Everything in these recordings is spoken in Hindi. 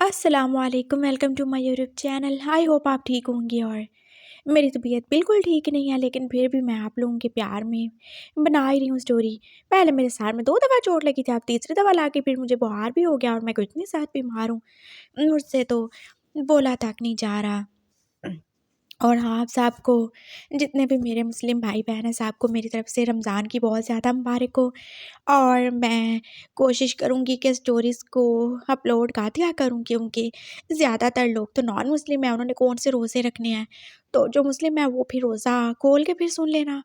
अस्सलामुअलैकुम, welcome to my YouTube channel. I hope आप ठीक होंगे। और मेरी तबीयत बिल्कुल ठीक नहीं है, लेकिन फिर भी मैं आप लोगों के प्यार में बना ही रही हूँ स्टोरी। पहले मेरे सर में 2 दफ़ा चोट लगी थी, अब तीसरी दफ़ा लाके फिर मुझे बुखार भी हो गया और मैं को इतनी ज़्यादा बीमार हूँ, मुझसे तो बोला तक नहीं जा रहा। और हाँ, आप सबको, जितने भी मेरे मुस्लिम भाई-बहन हैं, सबको मेरी तरफ से रमज़ान की बहुत ज़्यादा मुबारक हो। और मैं कोशिश करूँगी कि स्टोरीज़ को अपलोड कर दिया करूँ, क्योंकि ज़्यादातर लोग तो नॉन मुस्लिम हैं, उन्होंने कौन से रोज़े रखने हैं। तो जो मुस्लिम है वो फिर रोज़ा खोल के फिर सुन लेना।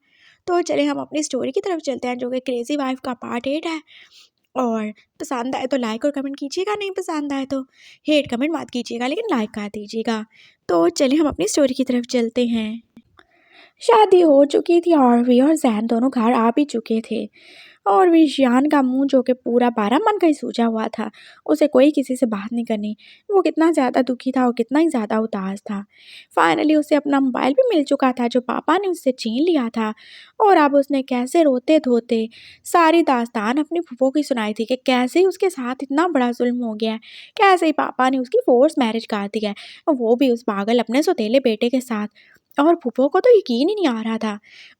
तो चलिए हम अपनी स्टोरी की तरफ चलते हैं, जो कि क्रेज़ी वाइफ़ का पार्ट 8 है। और पसंद आए तो लाइक और कमेंट कीजिएगा, नहीं पसंद आए तो हेट कमेंट मत कीजिएगा, लेकिन लाइक कर दीजिएगा। तो चलिए हम अपनी स्टोरी की तरफ चलते हैं। शादी हो चुकी थी और वी और ज़ैन दोनों घर आ भी चुके थे। और विशियान का मुँह, जो कि पूरा 12 मन का ही सूजा हुआ था, उसे कोई किसी से बात नहीं करनी। वो कितना ज़्यादा दुखी था और कितना ही ज़्यादा उदास था। फाइनली उसे अपना मोबाइल भी मिल चुका था, जो पापा ने उससे छीन लिया था। और अब उसने कैसे रोते-धोते सारी दास्तान अपनी फूफो की सुनाई थी कि कैसे उसके साथ इतना बड़ा ज़ुल्म हो गया है, कैसे ही पापा ने उसकी फ़ोर्स मैरिज कर दी है, और वो भी उस पागल अपने सौतेले बेटे के साथ। और फूफो को तो यकीन ही नहीं आ रहा था,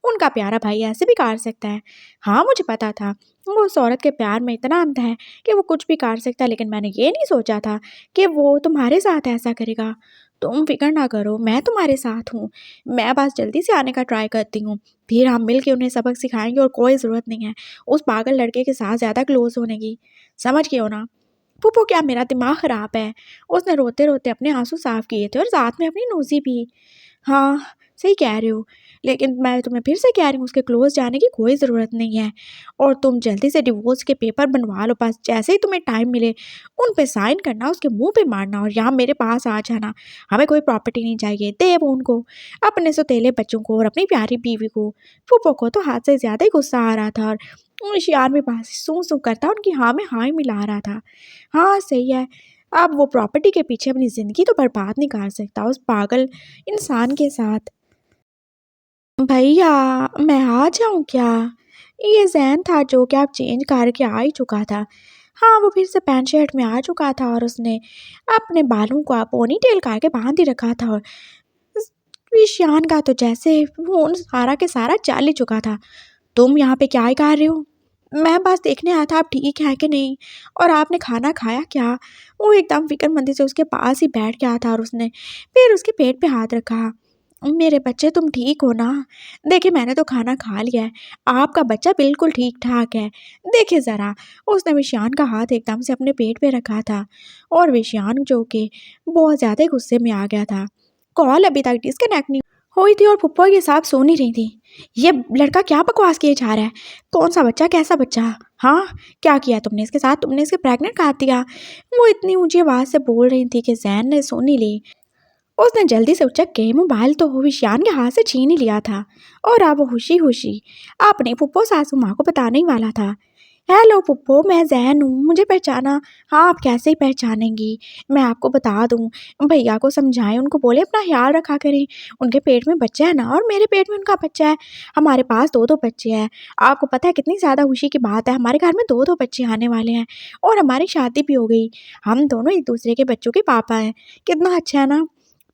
उनका प्यारा भाई ऐसे भी कर सकता है। हाँ, मुझे पता था वो उस औरत के प्यार में इतना अंधा है कि वो कुछ भी कर सकता है, लेकिन मैंने ये नहीं सोचा था कि वो तुम्हारे साथ ऐसा करेगा। तुम फ़िक्र ना करो, मैं तुम्हारे साथ हूँ। मैं बस जल्दी से आने का ट्राई करती हूँ, फिर हम मिल के उन्हें सबक सिखाएँगे और कोई ज़रूरत नहीं है उस पागल लड़के के साथ ज़्यादा क्लोज़ होने की। समझ गए हो ना? फूफो, क्या मेरा दिमाग ख़राब है? उसने रोते-रोते अपने आँसू साफ़ किए थे और साथ में अपनी नोज़ी भी। हाँ, सही कह रहे हो, लेकिन मैं तुम्हें फिर से कह रही हूँ, उसके क्लोज़ जाने की कोई ज़रूरत नहीं है। और तुम जल्दी से डिवोर्स के पेपर बनवा लो, बस जैसे ही तुम्हें टाइम मिले उन पे साइन करना, उसके मुँह पे मारना और यहाँ मेरे पास आ जाना। हमें कोई प्रॉपर्टी नहीं चाहिए, दे वो उनको, अपने सौतेले बच्चों को और अपनी प्यारी बीवी को। फूफो को तो हद से ज़्यादा ही गुस्सा आ रहा था और शियान भी पास सूं-सूं करता उनकी हाँ में हाँ ही मिला रहा था। हाँ, सही है। अब वो प्रॉपर्टी के पीछे अपनी ज़िंदगी तो बर्बाद नहीं कर सकता उस पागल इंसान के साथ। भैया, मैं आ जाऊँ क्या? ये ज़ैन था, जो कि अब चेंज करके आ ही चुका था। हाँ, वो फिर से पैंट शर्ट में आ चुका था और उसने अपने बालों को पोनीटेल करके बांध ही रखा था। और ईशान का तो जैसे फ़ोन सारा के सारा चल ही चुका था। तुम यहाँ पे क्या ही कर रहे हो? मैं बस देखने आया था आप ठीक हैं कि नहीं, और आपने खाना खाया क्या? वो एकदम फ़िक्रमंदी से उसके पास ही बैठ गया था और उसने फिर उसके पेट पे हाथ रखा। मेरे बच्चे, तुम ठीक हो ना? देखिए, मैंने तो खाना खा लिया है, आपका बच्चा बिल्कुल ठीक-ठाक है। देखिए ज़रा, उसने विशान का हाथ एकदम से अपने पेट पे रखा था और विशान, जो कि बहुत ज़्यादा ही गुस्से में आ गया था। कॉल अभी तक डिस्कनेक्ट नहीं हुई थी और फूफो के साथ सो नहीं रही थी। ये लड़का क्या बकवास किए जा रहा है? कौन-सा बच्चा, कैसा बच्चा? हाँ, क्या किया तुमने इसके साथ? तुमने इसे प्रेग्नेंट कर दिया? वो इतनी ऊँची आवाज़ से बोल रही थी कि ज़ैन ने सुन ही ली। उसने जल्दी से उचक के मोबाइल तो विशान के हाथ से छीन ही लिया था और अब वो खुशी-खुशी अपनी फूफो सासू माँ को बताने ही वाला था। हेलो फूफो, मैं ज़ैन हूँ, मुझे पहचाना? हाँ, आप कैसे ही पहचानेंगी? मैं आपको बता दूँ, भैया को समझाएँ, उनको बोले अपना ख़्याल रखा करें। उनके पेट में बच्चा है ना, और मेरे पेट में उनका बच्चा है। हमारे पास 2-2 बच्चे हैं। आपको पता है कितनी ज़्यादा खुशी की बात है, हमारे घर में 2-2 बच्चे आने वाले हैं और हमारी शादी भी हो गई। हम दोनों एक-दूसरे के बच्चों के पापा हैं। कितना अच्छा है ना?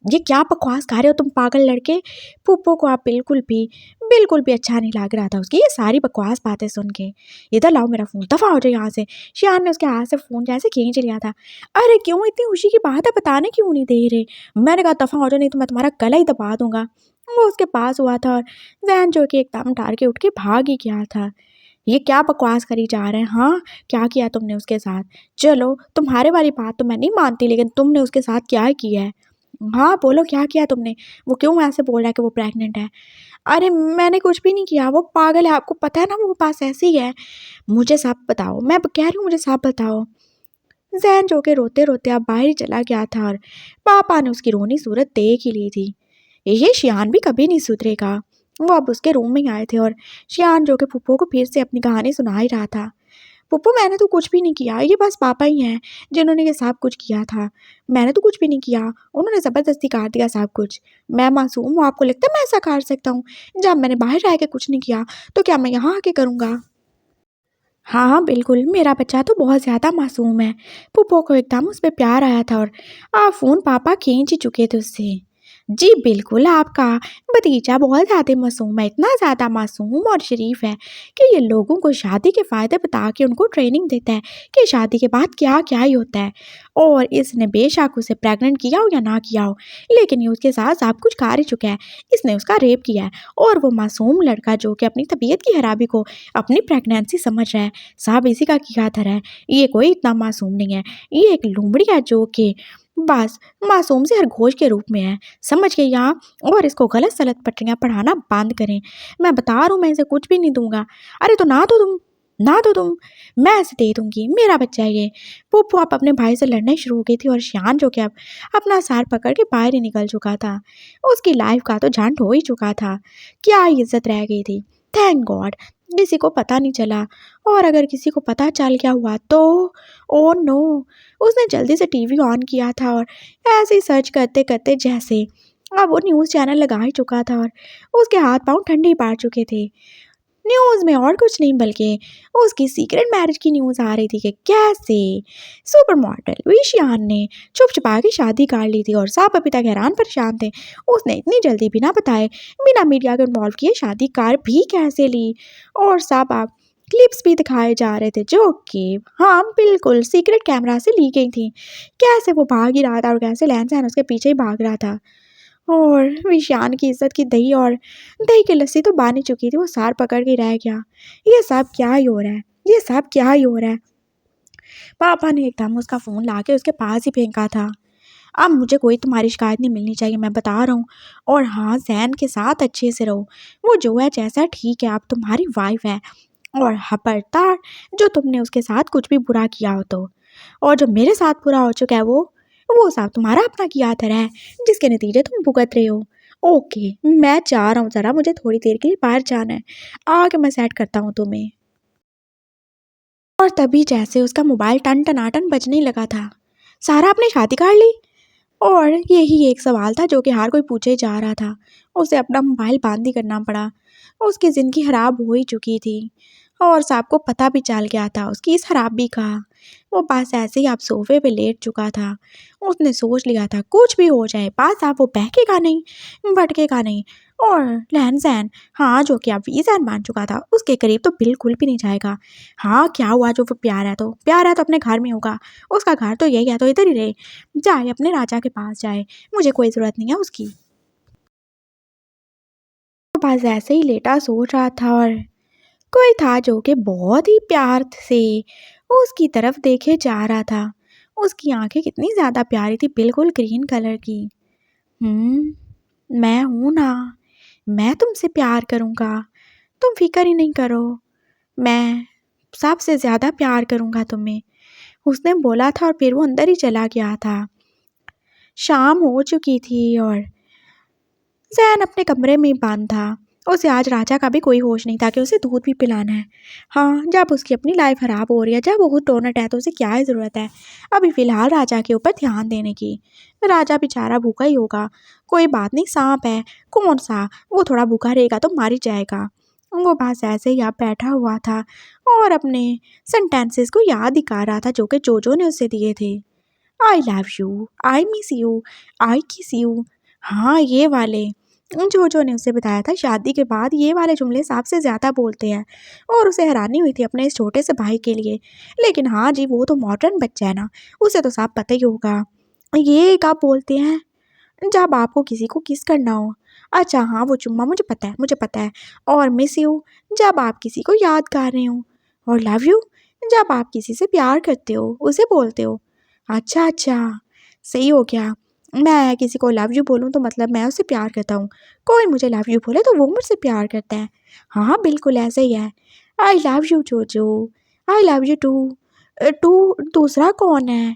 ये क्या बकवास कर रहे हो तुम पागल लड़के? फूफो को आप बिल्कुल भी अच्छा नहीं लग रहा था उसकी ये सारी बकवास बातें सुन के। इधर लाओ मेरा फ़ोन, दफ़ा हो जाओ यहाँ से। शियान ने उसके हाथ से फ़ोन जैसे खींच लिया था। अरे क्यों, इतनी खुशी की बात है, बताने क्यों नहीं दे रहे? मैंने कहा दफ़ा हो जाओ, नहीं तो मैं तुम्हारा गला ही दबा दूँगा। वो उसके पास हुआ था और ज़ैन, जो कि एकदम डर के उठ के भाग ही गया था। ये क्या बकवास करी जा रहे हैं? हाँ, क्या किया तुमने उसके साथ? चलो, तुम्हारे वाली बात तो मैं नहीं मानती, लेकिन तुमने उसके साथ क्या किया है? हाँ, बोलो क्या किया तुमने? वो क्यों ऐसे बोल रहा है कि वो प्रेग्नेंट है? अरे मैंने कुछ भी नहीं किया, वो पागल है, आपको पता है ना वो पास ऐसे ही है। मुझे सब बताओ, मैं कह रही हूँ मुझे सब बताओ। ज़ैन, जो कि रोते-रोते अब बाहर ही चला गया था और पापा ने उसकी रोनी सूरत देख ही ली थी। ये शियान भी कभी नहीं सुधरेगा। वो अब उसके रूम में ही आए थे और शियान, जो कि फूफो को फिर से अपनी कहानी सुना ही रहा था। फूफो, मैंने तो कुछ भी नहीं किया, ये बस पापा ही हैं जिन्होंने ये सब कुछ किया था। मैंने तो कुछ भी नहीं किया, उन्होंने ज़बरदस्ती कर दिया सब कुछ। मैं मासूम हूँ, आपको लगता है मैं ऐसा कर सकता हूँ? जब मैंने बाहर रह के कुछ नहीं किया, तो क्या मैं यहाँ आके करूँगा? हाँ, हाँ, बिल्कुल, मेरा बच्चा तो बहुत ज़्यादा मासूम है। पुप्पो को एकदम उस पे प्यार आया था और फ़ोन पापा खींच ही चुके थे उससे। जी, बिल्कुल, आपका भतीजा बहुत ज़्यादा मासूम है, इतना ज़्यादा मासूम और शरीफ है कि ये लोगों को शादी के फ़ायदे बता के उनको ट्रेनिंग देता है कि शादी के बाद क्या-क्या ही होता है। और इसने बेशक उसे प्रेग्नेंट किया हो या ना किया हो, लेकिन ये उसके साथ सब कुछ कर ही चुका है। इसने उसका रेप किया है और वो मासूम लड़का जो कि अपनी तबीयत की खराबी को अपनी प्रेगनेंसी समझ रहा है, सब इसी का किया धरा है। ये कोई इतना मासूम नहीं है, ये एक लोमड़ी है जो कि बस मासूम से खरगोश के रूप में है। समझ गई आप? और इसको गलत सलत पट्टियाँ पढ़ाना बंद करें। मैं बता रहा हूँ मैं इसे कुछ भी नहीं दूँगा। अरे तो ना दो तुम, ना दो तुम, मैं इसे दे दूँगी, मेरा बच्चा है ये। पुप्पो अब अपने भाई से लड़ने शुरू हो गई थी और शियान जो कि अब अपना सर पकड़ के बाहर ही निकल चुका था। उसकी लाइफ का तो झंड हो ही चुका था। क्या इज़्ज़त रह गई थी। थैंक गॉड किसी को पता नहीं चला और अगर किसी को पता चल गया हुआ तो ओह नो! उसने जल्दी से टीवी ऑन किया था और ऐसे ही सर्च करते-करते जैसे अब वो न्यूज़ चैनल लगा ही चुका था और उसके हाथ-पाँव ठंडे ही पड़ चुके थे। न्यूज़ में और कुछ नहीं बल्कि उसकी सीक्रेट मैरिज की न्यूज़ आ रही थी कि कैसे सुपर मॉडल विशियान ने छुप-छुपा के शादी कर ली थी और सब अभी तक हैरान परेशान थे। उसने इतनी जल्दी बिना बताए, बिना मीडिया को इन्वॉल्व किए शादी कर भी कैसे ली? और सब अब क्लिप्स भी दिखाए जा रहे थे जो कि हाँ, बिल्कुल सीक्रेट कैमरा से ली गई थी। कैसे वो भाग ही रहा था और कैसे लहन-सहन उसके पीछे ही भाग रहा था। और विशान की इज़्ज़त की दही और दही की लस्सी तो बन ही चुकी थी, वो सार पकड़ के रह गया। ये सब क्या ही हो रहा है? ये सब क्या ही हो रहा है? पापा ने एकदम उसका फ़ोन लाके उसके पास ही फेंका था। अब मुझे कोई तुम्हारी शिकायत नहीं मिलनी चाहिए, मैं बता रहा हूँ। और हाँ, ज़ैन के साथ अच्छे से रहो। वो जो है जैसा ठीक है, अब तुम्हारी वाइफ़ है। और खबरदार जो तुमने उसके साथ कुछ भी बुरा किया हो तो। और जो मेरे साथ बुरा हो चुका है वो सब तुम्हारा अपना किया धरा है, जिसके नतीजे तुम भुगत रहे हो। ओके, मैं जा रहा हूँ ज़रा, मुझे थोड़ी देर के लिए बाहर जाना है। आके मैं सेट करता हूँ तुम्हें। और तभी जैसे उसका मोबाइल टन-टनाटन बजने लगा था। सारा आपने शादी कर ली? और यही एक सवाल था जो कि हर कोई पूछे जा रहा था। उसे अपना मोबाइल बंद ही करना पड़ा। उसकी ज़िंदगी खराब हो ही चुकी थी और सबको पता भी चल गया था उसकी इस खराबी का। वो बस ऐसे ही अब सोफ़े पे लेट चुका था। उसने सोच लिया था कुछ भी हो जाए बस अब वो बहकेगा नहीं, भटकेगा नहीं और रहन-सहन हाँ, जो कि अब वी-ज़ैन बन चुका था, उसके करीब तो बिल्कुल भी नहीं जाएगा। हाँ, क्या हुआ जो वो प्यार है तो? प्यार है तो अपने घर में होगा। उसका घर तो यही है तो इधर ही रहे। जाए अपने राजा के पास जाए, मुझे कोई ज़रूरत नहीं है उसकी। वो बस ऐसे ही लेटा सोच रहा था और कोई था जो कि बहुत ही प्यार से उसकी तरफ देखे जा रहा था। उसकी आंखें कितनी ज़्यादा प्यारी थी, बिल्कुल ग्रीन कलर की। मैं हूँ ना, मैं तुमसे प्यार करूँगा, तुम फ़िक्र ही नहीं करो, मैं सबसे ज़्यादा प्यार करूँगा तुम्हें। उसने बोला था और फिर वो अंदर ही चला गया था। शाम हो चुकी थी और ज़ैन अपने कमरे में ही बंद था। उसे आज राजा का भी कोई होश नहीं था कि उसे दूध भी पिलाना है। हाँ, जब उसकी अपनी लाइफ ख़राब हो रही है, जब वो खुद टोनट है तो उसे क्या ही ज़रूरत है अभी फ़िलहाल राजा के ऊपर ध्यान देने की। राजा बेचारा भूखा ही होगा। कोई बात नहीं, सांप है, कौन-सा, वो थोड़ा भूखा रहेगा तो मर ही जाएगा। वो बस ऐसे ही यहाँ बैठा हुआ था और अपने सेंटेंसेस को याद ही कर रहा था जो कि जोजो ने उसे दिए थे। I love you, I miss you, I kiss you. हाँ, ये वाले। जोजो ने उसे बताया था शादी के बाद ये वाले जुमले सबसे ज़्यादा बोलते हैं और उसे हैरानी हुई थी अपने इस छोटे से भाई के लिए। लेकिन हाँ जी, वो तो मॉडर्न बच्चा है ना, उसे तो सब पता ही होगा। ये कब बोलते हैं? जब आपको किसी को किस करना हो। अच्छा हाँ, वो चुम्मा मुझे पता है, मुझे पता है। और मिस यू जब आप किसी को याद कर रहे हो। और लव यू जब आप किसी से प्यार करते हो, उसे बोलते हो। अच्छा, अच्छा, सही हो गया। मैं किसी को लव यू बोलूँ तो मतलब मैं उससे प्यार करता हूँ। कोई मुझे लव यू बोले तो वो मुझसे प्यार करता है। हाँ, हाँ, बिल्कुल ऐसा ही है। आई love you Jojo, I love you too. Too दूसरा कौन है?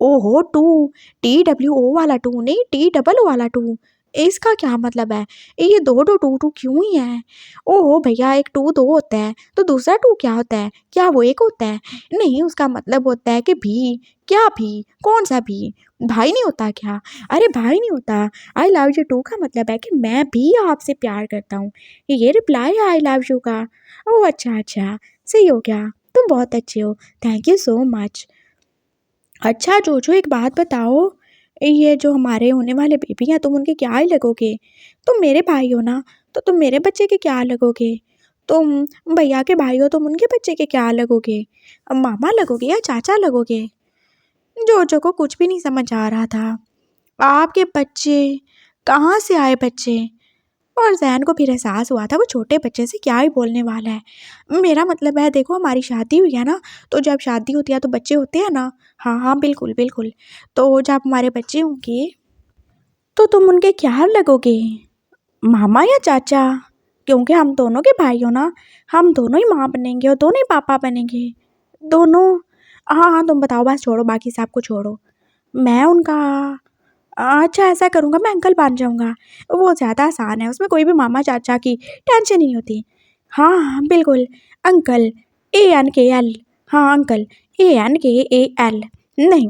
ओहो! टू, TWO वाला टू नहीं, TOO वाला टू। इसका क्या मतलब है? ये 2-2 टू-टू क्यों ही हैं? ओहो भैया, एक टू 2 होता है, तो दूसरा टू क्या होता है? क्या वो एक होता है? नहीं, उसका मतलब होता है कि भी। क्या भी? कौन-सा भी? भाई नहीं होता क्या? अरे भाई नहीं होता। आई लव यू टू का मतलब है कि मैं भी आपसे प्यार करता हूँ। ये रिप्लाई है आई लव यू का। ओह! अच्छा, अच्छा, सही हो गया। तुम तुम बहुत अच्छे हो, थैंक यू सो मच। अच्छा जोजो, एक बात बताओ, ये जो हमारे होने वाले बेबी हैं तुम उनके क्या ही लगोगे? तुम मेरे भाई हो ना, तो तुम मेरे बच्चे के क्या लगोगे? तुम भैया के भाई हो, तुम उनके बच्चे के क्या लगोगे? मामा लगोगे या चाचा लगोगे? जोजो को कुछ भी नहीं समझ आ रहा था। आपके बच्चे कहाँ से आए बच्चे? और जैन को फिर एहसास हुआ था वो छोटे बच्चे से क्या ही बोलने वाला है। मेरा मतलब है, देखो हमारी शादी हुई है ना, तो जब शादी होती है तो बच्चे होते हैं ना। हाँ हाँ, बिल्कुल बिल्कुल। तो जब हमारे बच्चे होंगे तो तुम उनके क्या लगोगे, मामा या चाचा? क्योंकि हम दोनों के भाई हो ना, हम दोनों ही माँ बनेंगे और दोनों ही पापा बनेंगे। दोनों। हाँ हाँ, तुम बताओ, बस छोड़ो, बाकी सबको छोड़ो। मैं उनका, अच्छा ऐसा करूँगा, मैं अंकल बन जाऊँगा। वो ज़्यादा आसान है, उसमें कोई भी मामा चाचा की टेंशन ही नहीं होती। हाँ हाँ बिल्कुल, अंकल, ANKL। हाँ अंकल, ANKAL, नहीं,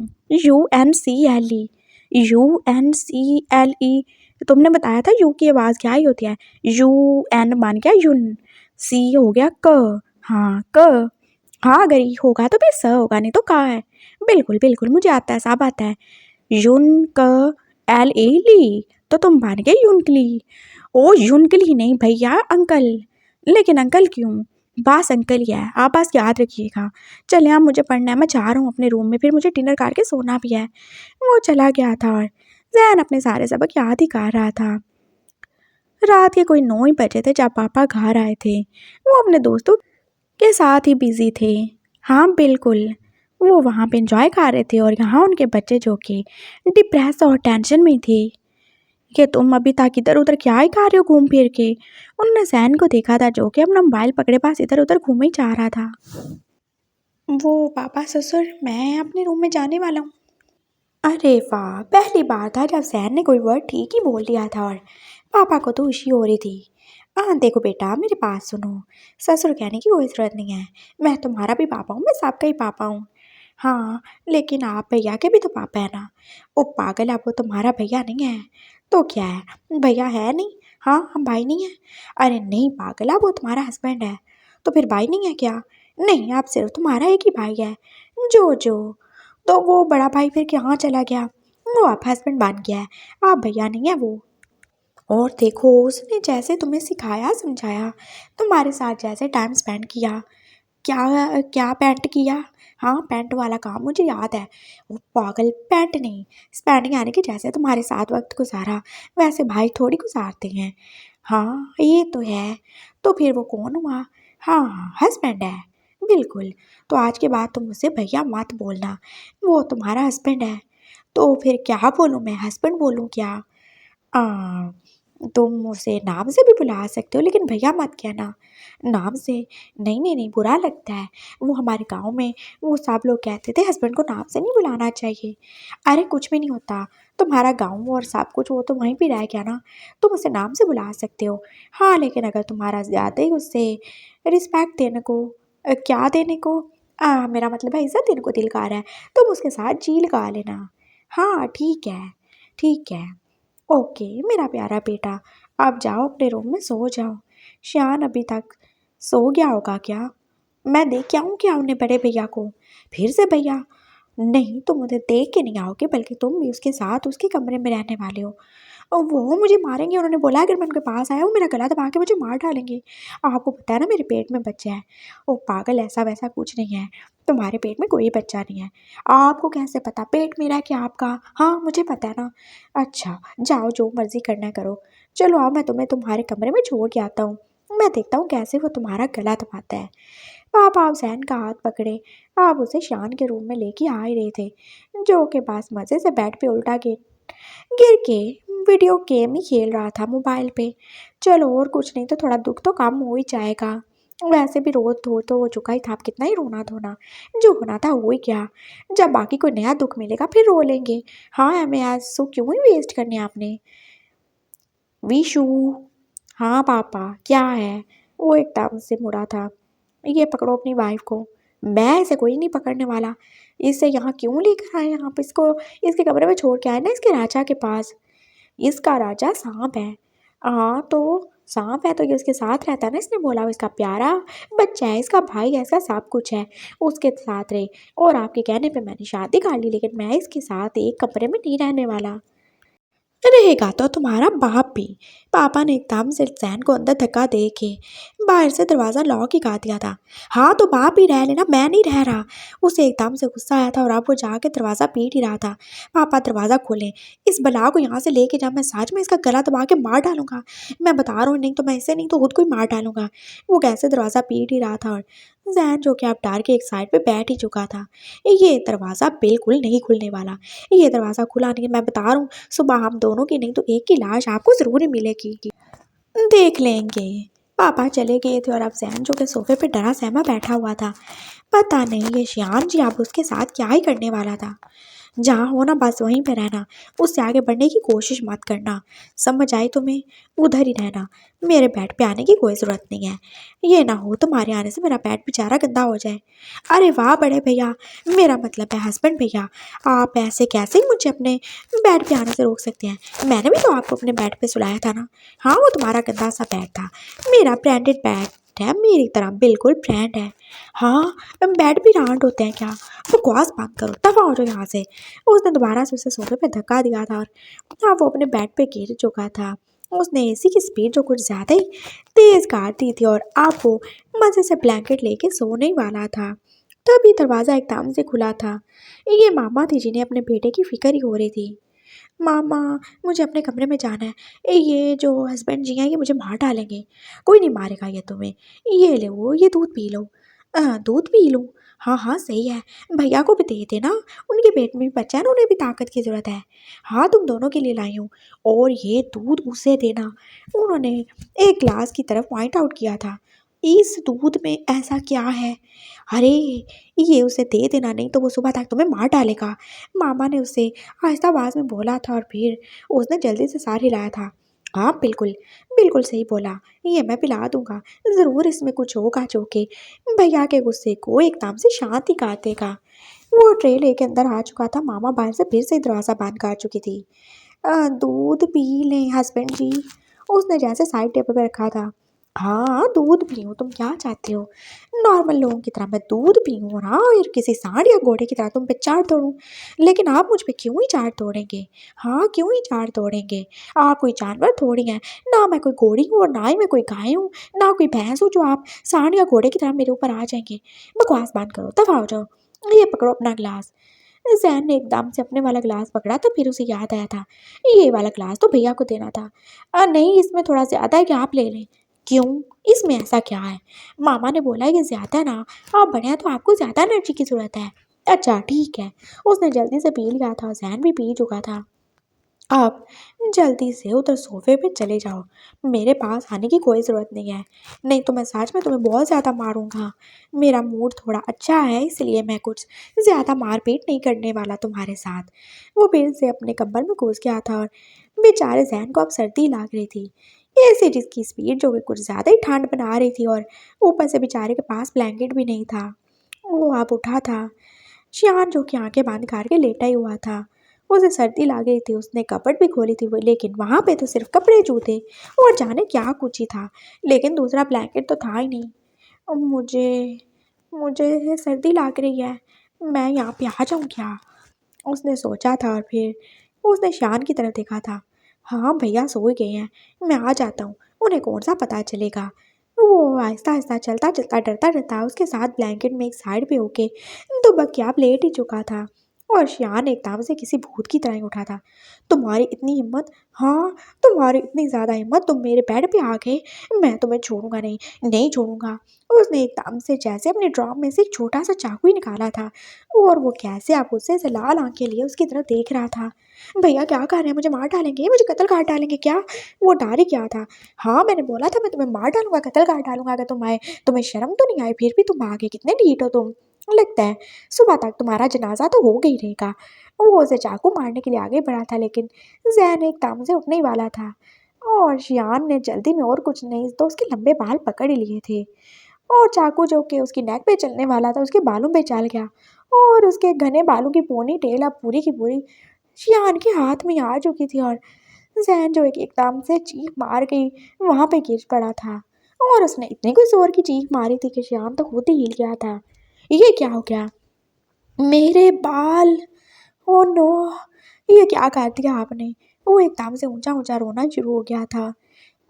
UNCLE, UNCLE। तुमने बताया था यू की आवाज़ क्या ही होती है। UN बन गया युन, सी हो गया क। हाँ क। हाँ अगर ई होगा तो फिर स होगा, नहीं तो का है। बिल्कुल बिल्कुल, मुझे आता है, सब आता है। युन क LE ली, तो तुम बन गए युनकली। ओ युनकली नहीं भैया, अंकल। लेकिन अंकल क्यों? बस अंकल ही है, आप बस याद रखिएगा। चलिए अब मुझे पढ़ना है, मैं जा रहा हूँ अपने रूम में, फिर मुझे डिनर करके सोना भी है। वो चला गया था और जैन अपने सारे सबक याद ही कर रहा था। रात के कोई 9 ही बजे थे जब पापा घर आए थे। वो अपने दोस्तों के साथ ही बिजी थे। हाँ बिल्कुल, वो वहाँ पे इंजॉय कर रहे थे और यहाँ उनके बच्चे जो कि डिप्रेस और टेंशन में थे कि तुम अभी तक इधर उधर क्या ही कर रहे हो घूम फिर के। उन्होंने जैन को देखा था जो कि अपना मोबाइल पकड़े पास इधर उधर घूम ही जा रहा था। वो पापा ससुर, मैं अपने रूम में जाने वाला हूँ। अरे वाह, पहली बार था जब जैन ने कोई वर्ड ठीक ही बोल दिया था और पापा को तो खुशी हो रही थी। हाँ देखो बेटा, मेरे पास सुनो, ससुर कहने की कोई ज़रूरत नहीं है। मैं तुम्हारा भी पापा हूँ, मैं सबका ही पापा हूँ। हाँ, लेकिन आप भैया के भी तो पापा है ना। ओ पागल, अब वो तुम्हारा भैया नहीं है तो क्या है, भैया है नहीं। हाँ हम भाई नहीं हैं। अरे नहीं पागल, अब वो तुम्हारा हस्बैंड है तो फिर भाई नहीं है क्या? नहीं, आप सिर्फ तुम्हारा एक ही भाई है, जो जो। तो वो बड़ा भाई फिर कहाँ चला गया? वो आप हस्बैंड बन गया है, आप भैया नहीं है वो। और देखो, उसने जैसे तुम्हें सिखाया समझाया, तुम्हारे साथ जैसे टाइम स्पेंड किया, क्या क्या पेंट किया। हाँ पेंट वाला काम मुझे याद है। वो पागल, पेंट नहीं, स्पेंडिंग, यानी कि जैसे तुम्हारे साथ वक्त गुजारा वैसे भाई थोड़ी गुजारते हैं। हाँ ये तो है। तो फिर वो कौन हुआ? हाँ हस्बैंड है, बिल्कुल। तो आज के बाद तुम मुझसे भैया मत बोलना, वो तुम्हारा हस्बैंड है। तो फिर क्या बोलूँ मैं, हस्बैंड बोलूँ क्या? आ, तुम उसे नाम से भी बुला सकते हो, लेकिन भैया मत कहना नाम से। नहीं नहीं नहीं, बुरा लगता है। वो हमारे गांव में वो सब लोग कहते थे हस्बैंड को नाम से नहीं बुलाना चाहिए। अरे कुछ भी नहीं होता, तुम्हारा गांव और सब कुछ वो तो वहीं पे रह गया ना, तुम उसे नाम से बुला सकते हो। हाँ लेकिन अगर तुम्हारा ज़्यादा ही उससे रिस्पेक्ट देने को, क्या देने को, मेरा मतलब है इज्जत देने को दिल कर रहा है, तुम उसके साथ जी लगा लेना। हाँ ठीक है, ठीक है, ओके मेरा प्यारा बेटा, आप जाओ अपने रूम में सो जाओ। श्यान अभी तक सो गया होगा क्या? मैं देख के आऊँ क्या उन्हें, बड़े भैया को? फिर से भैया? नहीं, तुम उन्हें देख के नहीं आओगे, बल्कि तुम भी उसके साथ उसके कमरे में रहने वाले हो। और वो मुझे मारेंगे, उन्होंने बोला अगर मैं उनके पास आया वो मेरा गला दबा के मुझे मार डालेंगे। आपको पता है ना मेरे पेट में बच्चा है। ओ पागल, ऐसा वैसा कुछ नहीं है, तुम्हारे पेट में कोई बच्चा नहीं है। आपको कैसे पता पेट मेरा है कि आपका? हाँ मुझे पता है ना। अच्छा जाओ, जो मर्जी करना है करो। चलो आओ, मैं तुम्हें तुम्हारे कमरे में छोड़ के आता हूँ, मैं देखता हूँ कैसे वो तुम्हारा गला दबाता है। पापा आप जैन का हाथ पकड़े, आप उसे शान के रूम में लेके आ ही रहे थे, जो के पास मज़े से बेड पे उल्टा गिर के वीडियो गेम ही खेल रहा था मोबाइल पे। चलो और कुछ नहीं तो थोड़ा दुख तो कम हो ही जाएगा। वैसे भी रोज धो तो हो चुका ही था, अब कितना ही रोना धोना, जो होना था हो ही गया। जब बाकी कोई नया दुख मिलेगा फिर रो लेंगे। हाँ हमें आज सो क्यों ही वेस्ट करने आपने। विशु। हाँ पापा क्या है? वो एकदम से मुड़ा था। ये पकड़ो अपनी वाइफ को। मैं इसे कोई नहीं पकड़ने वाला। इसे यहाँ क्यों लेकर आए, यहाँ पे इसको इसके कमरे में छोड़ के आए ना इसके राजा के पास। इसका राजा सांप है। हाँ तो सांप है तो ये उसके साथ रहता है ना, इसने बोला वो इसका प्यारा बच्चा है, इसका भाई है, इसका सब कुछ है, उसके साथ रहे। और आपके कहने पे मैंने शादी कर ली, लेकिन मैं इसके साथ एक कमरे में नहीं रहने वाला। रहेगा तो तुम्हारा बाप भी। पापा ने एकदम से जैन को अंदर धक्का दे के बाहर से दरवाज़ा लॉक ही कर दिया था। हाँ तो बाप ही रह लेना, मैं नहीं रह रहा। उसे एकदम से गुस्सा आया था और अब वो जाके दरवाज़ा पीट ही रहा था। पापा दरवाज़ा खोलें, इस बला को यहाँ से लेके जा, मैं सच में इसका गला दबा के मार डालूंगा। मैं बता रहा हूँ, नहीं तो मैं इसे नहीं तो खुद को ही मार डालूंगा। वो कैसे दरवाज़ा पीट ही रहा था और जैन जो कि अब डर के एक साइड पे बैठ ही चुका था। ये दरवाज़ा बिल्कुल नहीं खुलने वाला, ये दरवाज़ा खुला नहीं, मैं बता रहा हूँ सुबह हम दोनों की नहीं तो एक की लाश आपको ज़रूर ही मिलेगी। देख लेंगे। पापा चले गए थे और अब जैन जो कि सोफे पे डरा सहमा बैठा हुआ था। पता नहीं ये शियान जी अब उसके साथ क्या ही करने वाला था। जहाँ हो ना बस वहीं पे रहना, उससे आगे बढ़ने की कोशिश मत करना, समझ आई तुम्हें? उधर ही रहना, मेरे बेड पे आने की कोई ज़रूरत नहीं है। ये ना हो तुम्हारे आने से मेरा बेड बेचारा गंदा हो जाए। अरे वाह बड़े भैया, मेरा मतलब है हस्बैंड भैया, आप ऐसे कैसे ही मुझे अपने बेड पे आने से रोक सकते हैं? मैंने भी तो आपको अपने बेड पे सुलाया था ना। हाँ वो तुम्हारा गंदा सा बेड था, मेरा ब्रांडेड बेड है, मेरी तरह बिल्कुल ब्रांड है। हाँ बेड भी ब्रांड होते हैं क्या? बकवास बंद करो, दफा हो जाओ यहाँ से। उसने दोबारा से उसे सोफे पे धक्का दिया था और हाँ वो अपने बेड पे गिर चुका था। उसने एसी की स्पीड जो कुछ ज़्यादा ही तेज़ कर दी थी और अब वो मज़े से ब्लैंकेट लेके सोने ही वाला था। तभी दरवाज़ा एकदम से खुला था। ये मामा थी जिन्हें अपने बेटे की फिक्र ही हो रही थी। मामा, मुझे अपने कमरे में जाना है। ये जो हस्बैंड जी हैं ये मुझे मार डालेंगे। कोई नहीं मारेगा ये तुम्हें। ये ले वो ये दूध पी लो। दूध पी लूँ? हाँ हाँ सही है, भैया को भी दे देना, उनके पेट में भी बच्चा है ना, उन्हें भी ताकत की ज़रूरत है। हाँ तुम दोनों के लिए लाई हूँ। और ये दूध उसे देना। उन्होंने एक ग्लास की तरफ पॉइंट आउट किया था। इस दूध में ऐसा क्या है? अरे ये उसे दे देना, नहीं तो वो सुबह तक तुम्हें मार डालेगा। मामा ने उसे आहिस्ता आवाज़ में बोला था और फिर उसने जल्दी से सार हिलाया था। हाँ बिल्कुल, बिल्कुल सही बोला, ये मैं पिला दूंगा। ज़रूर इसमें कुछ होगा जो कि भैया के गुस्से को एकदम से शांत ही कर देगा। वो ट्रे लेके अंदर आ चुका था, मामा बाहर से फिर से दरवाज़ा बंद कर चुकी थी। दूध पी लें हस्बैंड जी, उसने जैसे साइड टेबल पे रखा था। हाँ दूध पीऊँ, तुम क्या चाहते हो? नॉर्मल लोगों की तरह मैं दूध पीऊँ ना, और किसी सांड या घोड़े की तरह तुम पे चार तोड़ूँ? लेकिन आप मुझ पे क्यों ही चार तोड़ेंगे? हाँ क्यों ही चार तोड़ेंगे? आप कोई जानवर थोड़ी हैं, ना मैं कोई घोड़ी हूँ और ना ही मैं कोई गाय हूँ, ना कोई भैंस हूँ जो आप सांड या घोड़े की तरह मेरे ऊपर आ जाएंगे। बकवास बंद करो, दफा हो जाओ। ये पकड़ो अपना गिलास। जैन ने एकदम से अपने वाला गिलास पकड़ा तो फिर उसे याद आया था, ये वाला गिलास तो भैया को देना था। नहीं इसमें थोड़ा ज़्यादा है कि आप ले लें। क्यों? इसमें ऐसा क्या है? मामा ने बोला है कि ज़्यादा ना, आप बड़े हैं तो आपको ज़्यादा एनर्जी की ज़रूरत है। अच्छा ठीक है। उसने जल्दी से पी लिया था, जैन भी पी चुका था। आप जल्दी से उधर सोफे पे चले जाओ, मेरे पास आने की कोई ज़रूरत नहीं है, नहीं तो मैं सच में तुम्हें बहुत ज़्यादा मारूंगा। मेरा मूड थोड़ा अच्छा है इसलिए मैं कुछ ज़्यादा मारपीट नहीं करने वाला तुम्हारे साथ। वो फिर से अपने कंबल में घुस गया था और बेचारे जैन को अब सर्दी लग रही थी। ऐसे जिसकी स्पीड जो कि कुछ ज़्यादा ही ठंड बना रही थी और ऊपर से बेचारे के पास ब्लैंकेट भी नहीं था। वो आप उठा था। शियान जो कि आंखें बंद करके लेटा ही हुआ था। उसे सर्दी लग रही थी, उसने कपट भी खोली थी वो, लेकिन वहाँ पे तो सिर्फ कपड़े जूते और जाने क्या कुछ ही था, लेकिन दूसरा ब्लैंकेट तो था ही नहीं। अब मुझे मुझे सर्दी लग रही है, मैं यहाँ पे आ जाऊँ क्या? उसने सोचा था और फिर उसने शान की तरफ देखा था। हाँ भैया सो ही गए हैं, मैं आ जाता हूँ, उन्हें कौन सा पता चलेगा। वो आहिस्ता आहिस्ता चलता चलता डरता डरता उसके साथ ब्लैंकेट में एक साइड पे होके दुबक के आप लेट ही चुका था। और शियान एकदम से किसी भूत की तरह ही उठा था। तुम्हारी इतनी हिम्मत, हाँ तुम्हारी इतनी ज़्यादा हिम्मत, तुम मेरे बेड पे आ गए, मैं तुम्हें छोड़ूंगा नहीं, नहीं छोड़ूंगा। उसने एकदम से जैसे अपने ड्रॉप में से एक छोटा सा चाकू ही निकाला था और वो कैसे आप उससे ऐसे लाल आंखें लिए उसकी तरफ देख रहा था। भैया क्या कर रहे हैं, मुझे मार डालेंगे, मुझे कत्ल काट डालेंगे क्या? वो डर ही क्या था। हाँ मैंने बोला था मैं तुम्हें मार डालूंगा, कत्ल काट डालूंगा अगर तुम आए। तुम्हें शर्म तो नहीं आई? फिर भी तुम आ गए, कितने ढीठ हो तुम। लगता है सुबह तक तुम्हारा जनाजा तो हो गई रहेगा। वो उसे चाकू मारने के लिए आगे बढ़ा था, लेकिन जैन एकदम से उठने ही वाला था और शियान ने जल्दी में और कुछ नहीं तो उसके लंबे बाल पकड़ ही लिए थे और चाकू जो कि उसकी नेक पे चलने वाला था उसके बालों पे चल गया और उसके घने बालों की पोनी टेल अब पूरी की पूरी शियान के हाथ में आ चुकी थी और जहन जो एक एकदम से चीख मार के वहाँ पे गिर पड़ा था और उसने इतनी कोई जोर की चीख मारी थी कि श्याम तो खुद ही हिल गया था। ये क्या हो गया? मेरे बाल! Oh no! ये क्या कर दिया आपने? वो एकदम से ऊंचा ऊंचा रोना शुरू हो गया था।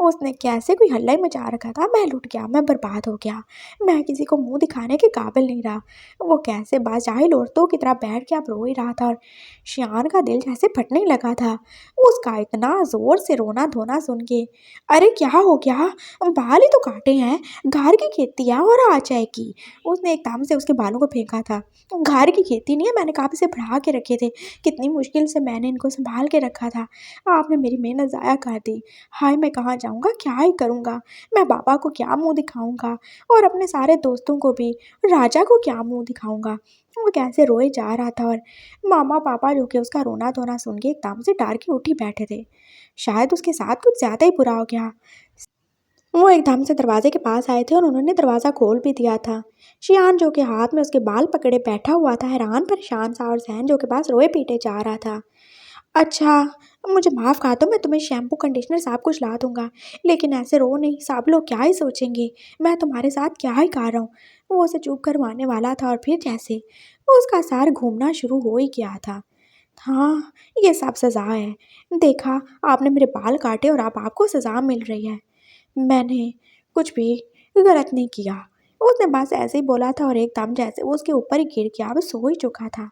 उसने कैसे कोई हल्ला ही मचा रखा था। मैं लुट गया, मैं बर्बाद हो गया, मैं किसी को मुंह दिखाने के काबिल नहीं रहा। वो कैसे बाजाहिल औरतों की तरह बैठ के अब रो ही रहा था और शियान का दिल जैसे फटने लगा था उसका इतना जोर से रोना धोना सुन के। अरे क्या हो गया? बाल ही तो काटे हैं, घर की खेती है और आ जाएगी। उसने एकदम से उसके बालों को फेंका था। घर की खेती नहीं है, मैंने कहाँ से बढ़ा के रखे थे, कितनी मुश्किल से मैंने इनको संभाल के रखा था। आपने मेरी मेहनत ज़ाया कर दी। हाय मैं कहाँ जाऊँगा, क्या ही करूँगा? मैं बाबा को क्या मुँह दिखाऊँगा और अपने सारे दोस्तों को भी, राजा को क्या मुँह दिखाऊँगा? वो कैसे रोए जा रहा था और मामा पापा जो कि उसका रोना धोना सुन के एकदम से डर के उठ ही बैठे थे। शायद उसके साथ कुछ ज़्यादा ही बुरा हो गया। वो एकदम से दरवाजे के पास आए थे और उन्होंने दरवाज़ा खोल भी दिया था। शियान जो कि हाथ में उसके बाल पकड़े बैठा हुआ था हैरान परेशान सा और सहन जो के पास रोए पीटे जा रहा था। अच्छा, मुझे माफ़ कर दो, मैं तुम्हें शैम्पू कंडीशनर सब कुछ ला दूँगा, लेकिन ऐसे रो नहीं, सब लोग क्या ही सोचेंगे? मैं तुम्हारे साथ क्या ही कर रहा हूँ? वो उसे चुप करवाने वाला था और फिर जैसे उसका सर घूमना शुरू हो ही गया था। हाँ, ये सब सज़ा है। देखा, आपने मेरे बाल काटे और अब आपको सज़ा मिल रही है। मैंने कुछ भी गलत नहीं किया। उसने बस ऐसे ही बोला था और एकदम जैसे वो उसके ऊपर ही गिर गया, वो सो ही चुका था।